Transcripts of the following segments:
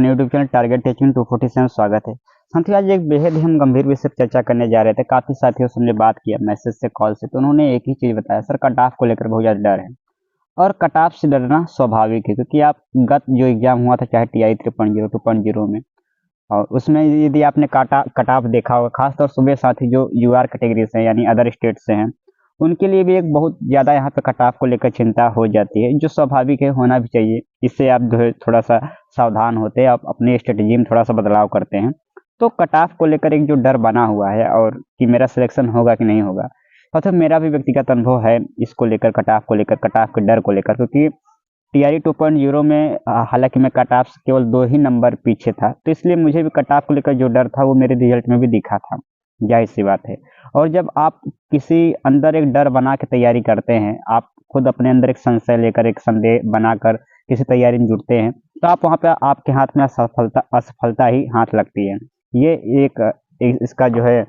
अपने YouTube channel target teaching 247 स्वागत है। साथियों, आज एक बेहद ही हम गंभीर विषय पर चर्चा करने जा रहे थे। काफी साथियों से हमने बात किया मैसेज से, कॉल से, तो उन्होंने एक ही चीज बताया, सर कट ऑफ को लेकर बहुत ज्यादा डर है। और कट ऑफ से डरना स्वाभाविक है, क्योंकि आप गत जो एग्जाम हुआ था चाहे TI 3.0 2.0 में, और उसमें यदि आपने कट ऑफ देखा होगा, खासतौर सुबह साथी जो UR कैटेगरी से हैं यानी अदर स्टेट से हैं, उनके लिए भी एक बहुत ज़्यादा यहाँ पे कट ऑफ को लेकर चिंता हो जाती है, जो स्वाभाविक है, होना भी चाहिए। इससे आप जो है थोड़ा सा सावधान होते हैं, आप अपनी स्ट्रेटजी में थोड़ा सा बदलाव करते हैं। तो कट ऑफ को लेकर एक जो डर बना हुआ है और कि मेरा सिलेक्शन होगा कि नहीं होगा, मतलब मेरा भी व्यक्तिगत अनुभव है इसको लेकर, कट ऑफ को लेकर, कट ऑफ के डर को लेकर। क्योंकि TI 2.0 में हालांकि मैं कट ऑफ से केवल 2 ही नंबर पीछे था, तो इसलिए मुझे भी कट ऑफ को लेकर जो डर था वो मेरे रिजल्ट में भी दिखा था, जाहिर सी बात है। और जब आप किसी अंदर एक डर बना के तैयारी करते हैं, आप खुद अपने अंदर एक संशय लेकर, एक संदेह बनाकर किसी तैयारी में जुटते हैं, तो आप वहाँ पे आपके हाथ में असफलता ही हाथ लगती है। ये एक इसका जो है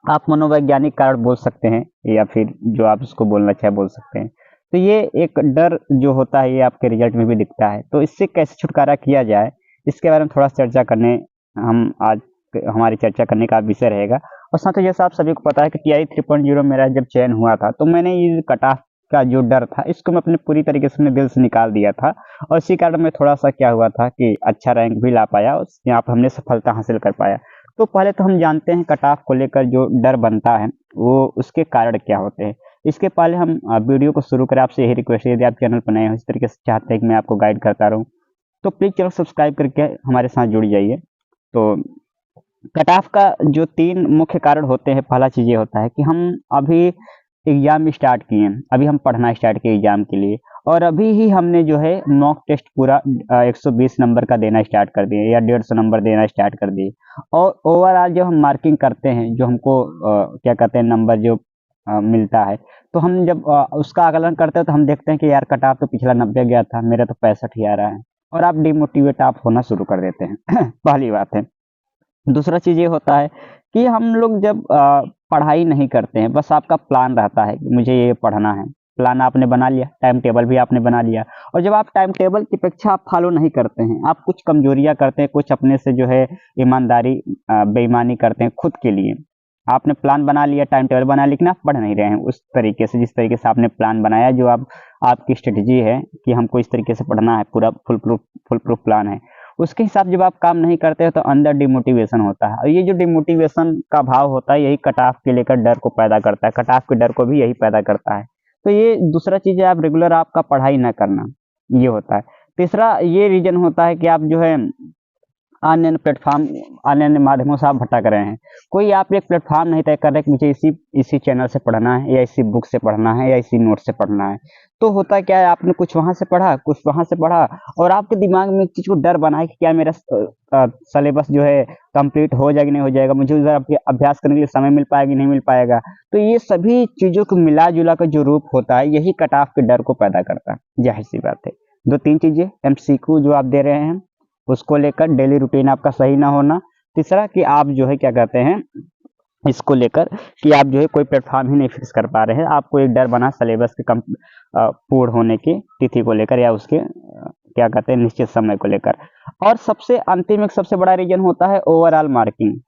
आप मनोवैज्ञानिक कारण बोल सकते हैं, या फिर जो आप इसको बोलना चाहे बोल सकते हैं। तो ये एक डर जो होता है ये आपके रिजल्ट में भी दिखता है। तो इससे कैसे छुटकारा किया जाए, इसके बारे में थोड़ा चर्चा करने हम आज हमारी चर्चा करने का विषय रहेगा। और साथ ही जैसा आप सभी को पता है कि TI 3.0 मेरा जब चयन हुआ था, तो मैंने ये कट ऑफ का जो डर था इसको मैं अपने पूरी तरीके से अपने दिल से निकाल दिया था। और इसी कारण में थोड़ा सा क्या हुआ था कि अच्छा रैंक भी ला पाया, यहाँ पर हमने सफलता हासिल कर पाया। तो पहले तो हम जानते हैं कट ऑफ को लेकर जो डर बनता है वो उसके कारण क्या होते हैं। इसके पहले हम वीडियो को शुरू करें, आपसे यही रिक्वेस्ट है, यदि आप चैनल पर नए हो, इस तरीके से चाहते हैं कि मैं आपको गाइड करता रहूं, तो प्लीज चैनल सब्सक्राइब करके हमारे साथ जुड़ जाइए। तो कट ऑफ का जो 3 मुख्य कारण होते हैं, पहला चीज ये होता है कि हम अभी एग्जाम स्टार्ट किए हैं, अभी हम पढ़ना स्टार्ट किए एग्जाम के लिए, और अभी ही हमने जो है मॉक टेस्ट पूरा 120 नंबर का देना स्टार्ट कर दिए, या 150 नंबर देना स्टार्ट कर दिए। और ओवरऑल जो हम मार्किंग करते हैं, जो हमको क्या कहते हैं नंबर जो मिलता है, तो हम जब उसका आकलन करते हैं तो हम देखते हैं कि यार कट ऑफ तो पिछला 90 गया था, मेरा तो 65 ही आ रहा है, और आप डिमोटिवेट आप होना शुरू कर देते हैं। पहली बात है। दूसरा चीज ये होता है कि हम लोग जब पढ़ाई नहीं करते हैं, बस आपका प्लान रहता है कि मुझे ये पढ़ना है, प्लान आपने बना लिया, टाइम टेबल भी आपने बना लिया, और जब आप टाइम टेबल की अपेक्षा आप फॉलो नहीं करते हैं, आप कुछ कमजोरियां करते हैं, कुछ अपने से जो है ईमानदारी बेईमानी करते हैं खुद के लिए। आपने प्लान बना लिया, टाइम टेबल बना, लेकिन आप पढ़ नहीं रहे हैं उस तरीके से जिस तरीके से आपने प्लान बनाया, जो आपकी स्ट्रेटजी है कि हमको इस तरीके से पढ़ना है, पूरा फुल प्रूफ प्लान है, उसके हिसाब जब आप काम नहीं करते हो तो अंदर डिमोटिवेशन होता है। और ये जो डिमोटिवेशन का भाव होता है, यही कट ऑफ के लेकर डर को पैदा करता है, कट ऑफ के डर को भी यही पैदा करता है। तो ये दूसरा चीज है, आप रेगुलर आपका पढ़ाई ना करना, ये होता है। तीसरा ये रीजन होता है कि आप जो है अन्य प्लेटफॉर्म, अन्य माध्यमों से आप भटक रहे हैं। कोई आप एक प्लेटफॉर्म नहीं तय कर रहे कि मुझे इसी चैनल से पढ़ना है, या इसी बुक से पढ़ना है, या इसी नोट से पढ़ना है। तो होता क्या है, आपने कुछ वहां से पढ़ा, कुछ वहां से पढ़ा, और आपके दिमाग में एक चीज को डर बना है कि क्या मेरा सिलेबस जो है कंप्लीट हो जाएगा नहीं हो जाएगा, मुझे उधर अभ्यास करने के लिए समय मिल पाएगा नहीं मिल पाएगा। तो ये सभी चीजों को मिला जुला कर जो रूप होता है, यही कट ऑफ के डर को पैदा करता है, जाहिर सी बात है। 2-3 चीजें, MCQ जो आप दे रहे हैं उसको लेकर, डेली रूटीन आपका सही ना होना। तीसरा कि आप जो है क्या कहते हैं इसको लेकर कि आप जो है कोई प्लेटफॉर्म ही नहीं फिक्स कर पा रहे हैं, आपको एक डर बना सिलेबस के पूर्ण होने की तिथि को लेकर, या उसके क्या कहते हैं निश्चित समय को लेकर। और सबसे अंतिम एक सबसे बड़ा रीजन होता है ओवरऑल मार्किंग।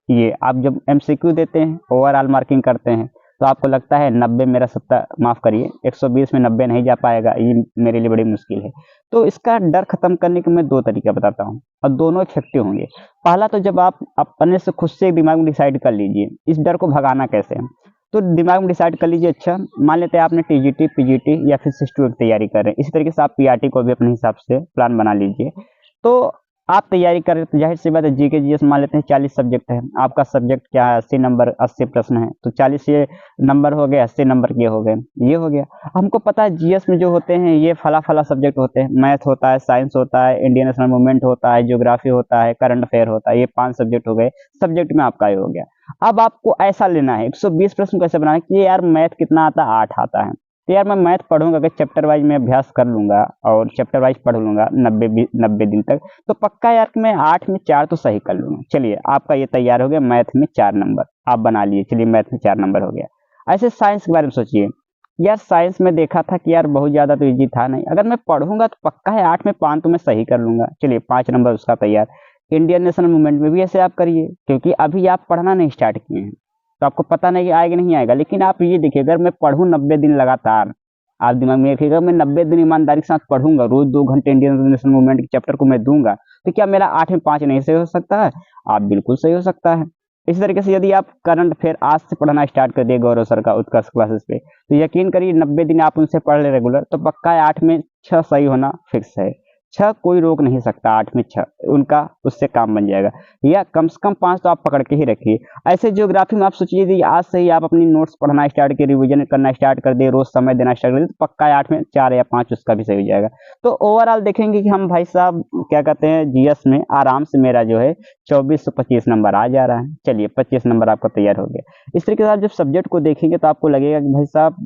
ये आप जब MCQ देते हैं, ओवरऑल मार्किंग करते हैं, तो आपको लगता है 90 मेरा 70, माफ करिए 120 में 90 नहीं जा पाएगा, ये मेरे लिए बड़ी मुश्किल है। तो इसका डर खत्म करने के मैं 2 तरीके बताता हूँ, और दोनों इफेक्टिव होंगे। पहला तो जब आप अपने से खुद से दिमाग में डिसाइड कर लीजिए इस डर को भगाना कैसे है। तो दिमाग में डिसाइड कर लीजिए, अच्छा मान लेते हैं आपने TGT PGT या फिर SIS2 की तैयारी कर रहे हैं, इसी तरीके से आप PRT को भी अपने हिसाब से प्लान बना लीजिए। तो आप तैयारी कर रहे, तो जाहिर सी बात है GK GS मान लेते हैं 40 सब्जेक्ट है, आपका सब्जेक्ट क्या है 80 नंबर, 80 प्रश्न है, तो 40 ये नंबर हो गए, 80 नंबर के हो गए, ये हो गया। हमको पता है GS में जो होते हैं ये फला फला सब्जेक्ट होते हैं, मैथ होता है, साइंस होता है, इंडियन नेशनल मूवमेंट होता है, ज्योग्राफी होता है, करंट अफेयर होता है, ये 5 सब्जेक्ट हो गए, सब्जेक्ट में आपका ये हो गया। अब आपको ऐसा लेना है 120 प्रश्न कैसे बनाना है कि यार मैथ कितना आता है, 8 आता है, तो यार मैं मैथ पढ़ूंगा, अगर चैप्टर वाइज मैं अभ्यास कर लूंगा और चैप्टर वाइज पढ़ लूंगा 90 दिन तक, तो पक्का यार कि मैं 8 में 4 तो सही कर लूंगा। चलिए आपका ये तैयार हो गया, मैथ में 4 नंबर आप बना लिए, चलिए मैथ में 4 नंबर हो गया। ऐसे साइंस के बारे में सोचिए, यार साइंस में देखा था कि यार बहुत ज़्यादा तो इजी था नहीं, अगर मैं पढ़ूंगा तो पक्का है 8 में 5 तो मैं सही कर लूंगा। चलिए 5 नंबर उसका तैयार। इंडियन नेशनल मूवमेंट में भी ऐसे आप करिए, क्योंकि अभी आप पढ़ना नहीं स्टार्ट किए हैं तो आपको पता नहीं आएगा नहीं आएगा। लेकिन आप ये देखिए, अगर मैं पढ़ूँ 90 दिन लगातार, आप दिमाग में रखिएगा, मैं 90 दिन ईमानदारी के साथ पढ़ूंगा, रोज 2 घंटे इंडियन नेशनल मूवमेंट के चैप्टर को मैं दूंगा, तो क्या मेरा 8 में 5 नहीं सही हो सकता है? आप बिल्कुल सही हो सकता है। इसी तरीके से यदि आप करंट अफेयर आज से पढ़ना स्टार्ट कर दिए गौरव सर का उत्कर्ष क्लासेस पे, तो यकीन करिए 90 दिन आप उनसे पढ़ ले रेगुलर, तो पक्का है 8 में 6 सही होना फिक्स है। 6 कोई रोक नहीं सकता, 8 में 6 उनका उससे काम बन जाएगा। या कम से कम 5 तो आप पकड़ के ही रखिए। ऐसे ज्योग्राफी में आप सोचिए यदि आज से ही आप अपनी नोट्स पढ़ना स्टार्ट किए, रिवीजन करना स्टार्ट कर दिए, रोज समय देना स्टार्ट कर दिए, तो पक्का है 8 में 4 या 5 उसका भी सही हो जाएगा। तो ओवरऑल देखेंगे कि हम भाई साहब क्या कहते हैं, जीएस में आराम से मेरा जो है 24 से 25 नंबर आ जा रहा है। चलिए 25 नंबर आपका तैयार हो गया। इस तरीके से आप जब सब्जेक्ट को देखेंगे तो आपको लगेगा कि भाई साहब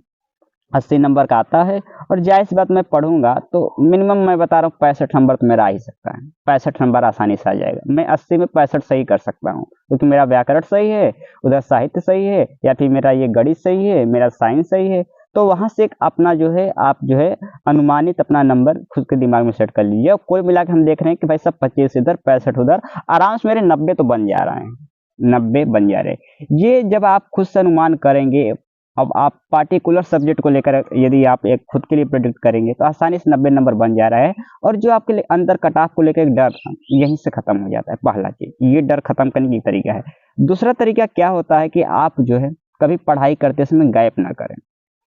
80 नंबर का आता है, और जाहिर सी बात मैं पढ़ूंगा तो मिनिमम मैं बता रहा हूँ 65 नंबर तो मेरा आ ही सकता है। 65 नंबर आसानी से आ जाएगा। मैं 80 में 65 सही कर सकता हूँ, क्योंकि मेरा व्याकरण सही है, उधर साहित्य सही है, या फिर मेरा ये गणित सही है, मेरा साइंस सही है। तो वहां से एक अपना जो है आप जो है अनुमानित अपना नंबर खुद के दिमाग में सेट कर लीजिए। और कोई मिला के हम देख रहे हैं कि भाई सब 25 इधर 65 उधर, आराम से मेरे 90 तो बन जा रहे हैं। 90 बन जा रहे हैं। ये जब आप खुद से अनुमान करेंगे, अब आप पार्टिकुलर सब्जेक्ट को लेकर यदि आप एक खुद के लिए प्रेडिक्ट करेंगे तो आसानी से 90 नंबर बन जा रहा है। और जो आपके लिए अंदर कट ऑफ को लेकर एक डर था, यहीं से खत्म हो जाता है। पहला चीज ये डर खत्म करने की तरीका है। दूसरा तरीका क्या होता है कि आप जो है कभी पढ़ाई करते समय गैप ना करें।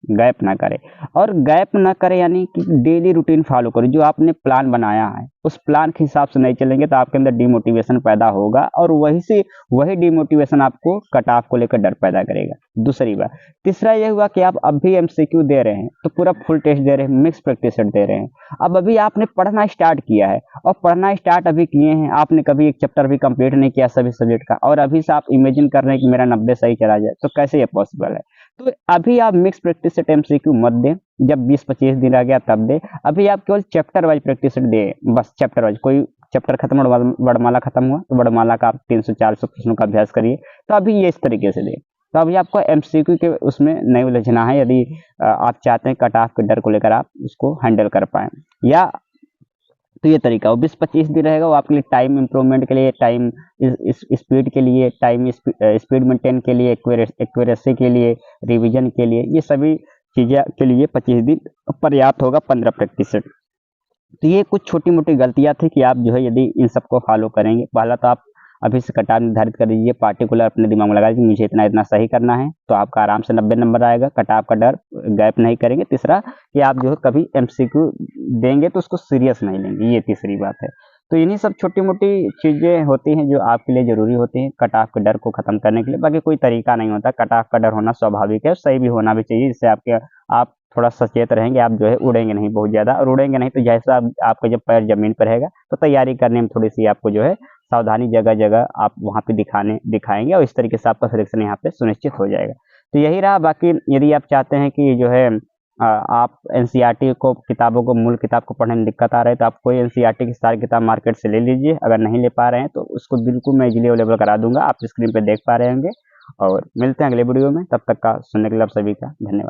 गैप ना करे। और गैप ना करे यानी कि डेली रूटीन फॉलो करो। जो आपने प्लान बनाया है उस प्लान के हिसाब से नहीं चलेंगे तो आपके अंदर डिमोटिवेशन पैदा होगा, और वही डिमोटिवेशन आपको कट ऑफ को लेकर डर पैदा करेगा। दूसरी बात। तीसरा यह हुआ कि आप अभी एमसीक्यू दे रहे हैं तो पूरा फुल टेस्ट दे रहे हैं, मिक्स प्रैक्टिस सेट दे रहे हैं। अब अभी आपने पढ़ना स्टार्ट किया है, और पढ़ना स्टार्ट अभी किए हैं, आपने कभी एक चैप्टर भी कंप्लीट नहीं किया सभी सब्जेक्ट का, और अभी से आप इमेजिन कर रहे हैं कि मेरा 90 सही चला जाए, तो कैसे ये पॉसिबल है? तो अभी आप मिक्स प्रैक्टिस सेट एमसीक्यू मत दें, जब 20-25 दिन रह गया तब दे। अभी आप केवल चैप्टर वाइज प्रैक्टिस सेट दे, बस चैप्टर वाइज। कोई चैप्टर खत्म, वर्णमाला खत्म हुआ तो वर्णमाला का आप 300-400 प्रश्नों का अभ्यास करिए। तो अभी ये इस तरीके से दे। तो अभी आपको एमसीक्यू के उसमें नहीं उलझना है, यदि आप चाहते हैं कट ऑफ के डर को लेकर आप उसको हैंडल कर पाए। या तो ये तरीका वो 20-25 दिन रहेगा, वो आपके लिए टाइम इंप्रूवमेंट के लिए, टाइम स्पीड के लिए, टाइम स्पीड मेंटेन के लिए, एक्यूरेसी के लिए, रिवीजन के लिए, ये सभी चीज़ें के लिए 25 दिन पर्याप्त होगा 15 प्रैक्टिस सेट। तो ये कुछ छोटी मोटी गलतियां थी कि आप जो है यदि इन सबको फॉलो करेंगे। पहला तो आप अभी से कट ऑफ निर्धारित कर दीजिए, पार्टिकुलर अपने दिमाग में लगा कि मुझे इतना इतना सही करना है, तो आपका आराम से 90 नंबर आएगा। कट ऑफ का डर, गैप नहीं करेंगे। तीसरा कि आप जो है कभी एमसीक्यू देंगे तो उसको सीरियस नहीं लेंगे, ये तीसरी बात है। तो इन्हीं सब छोटी मोटी चीज़ें होती हैं जो आपके लिए ज़रूरी होती हैं कट ऑफ के डर को ख़त्म करने के लिए। बाकी कोई तरीका नहीं होता, कट ऑफ का डर होना स्वाभाविक है, सही भी होना भी चाहिए, जिससे आप थोड़ा सचेत रहेंगे, आप जो है उड़ेंगे नहीं बहुत ज़्यादा। और उड़ेंगे नहीं तो जैसा आपका जब पैर ज़मीन पर रहेगा तो तैयारी करने में थोड़ी सी आपको जो है सावधानी जगह जगह आप वहाँ पे दिखाएंगे, और इस तरीके से आपका सिलेक्शन यहाँ पे सुनिश्चित हो जाएगा। तो यही रहा। बाकी यदि आप चाहते हैं कि जो है आप एनसीईआरटी को किताबों को मूल किताब को पढ़ने में दिक्कत आ रहा है, तो आप कोई एनसीईआरटी की सारी किताब मार्केट से ले लीजिए। अगर नहीं ले पा रहे हैं तो उसको बिल्कुल मैं इजीली अवेलेबल करा दूंगा, आप स्क्रीन पे देख पा रहे होंगे। और मिलते हैं अगले वीडियो में, तब तक का सुनने के लिए आप सभी का धन्यवाद।